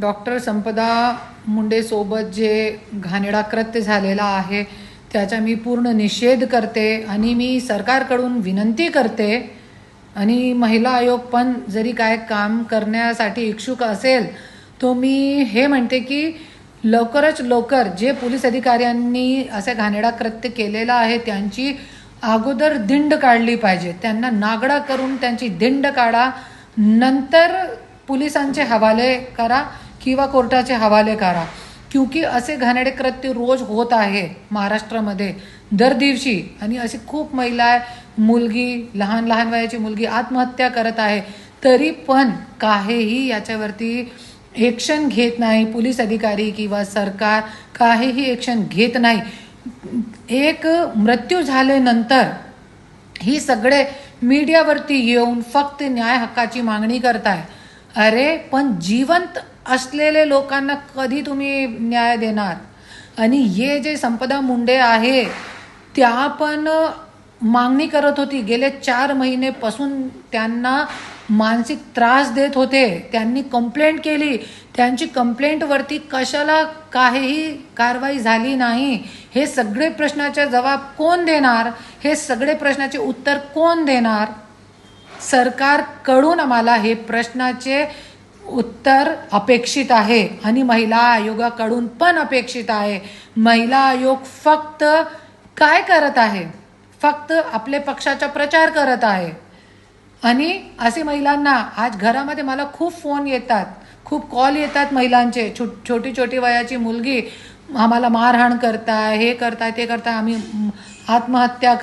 Doctor संपदा मुंडेसोबत जे घाणेरडा कृत्य झालेला आहे त्याचा मी पूर्ण निषेध करते आणि मी सरकारकडून विनंती करते आणि महिला आयोग पण जरी काय काम करण्यासाठी इच्छुक असेल तो मी हे म्हणते की लवकरच लवकर जे पोलीस अधिकाऱ्यांनी असे घाणेरडा कृत्य केलेला आहे त्यांची अगोदर दिंड काढली पाहिजे, त्यांना नागडा करून त्यांची दिंड काढा, नंतर पोलिसांचे हवाले करा किंवा कोर्टाचे हवाले करा. क्योंकि असे घाणेरडे कृत्य रोज होत आहे महाराष्ट्रामध्ये दर दिवशी आणि अशी खूप महिला मुलगी लहान लहान वयाची मुलगी आत्महत्या करत आहे तरी पण काहीही याच्यावरती ॲक्शन घेत नाही. पोलीस अधिकारी किंवा सरकार काहीही ॲक्शन घेत नाही. एक मृत्यू झाल्यानंतर ही सगळे मीडियावरती येऊन फक्त न्याय हक्काची मागणी करताय. अरे पण जिवंत असलेले लोकांना कधी तुम्ही न्याय देणार? आणि हे जे संपदा मुंडे आहे त्या पण मागणी करत होती. गेले 4 महिनेपासून त्यांना मानसिक त्रास देत होते. त्यांनी कंप्लेंट केली. त्यांची कंप्लेंटवरती कशाला काहीही कारवाई झाली नाही? हे सगळे प्रश्नाचे जबाब कोण देणार? हे सगळे प्रश्नाचे उत्तर कोण देणार? सरकारकडून आम्हाला हे प्रश्नाचे उत्तर अपेक्षित आहे आणि महिला आयोगाकडून पण अपेक्षित आहे. महिला आयोग फक्त काय करत आहे? फक्त आपले पक्षाचा प्रचार करत आहे. आणि असे महिलांना आज घरामध्ये मला खूप फोन येतात, खूप कॉल येतात महिलांचे. छोटी छोटी वयाची मुलगी आम्हाला मारहाण करताय, हे करताय, ते करताय, आम्ही आत्महत्या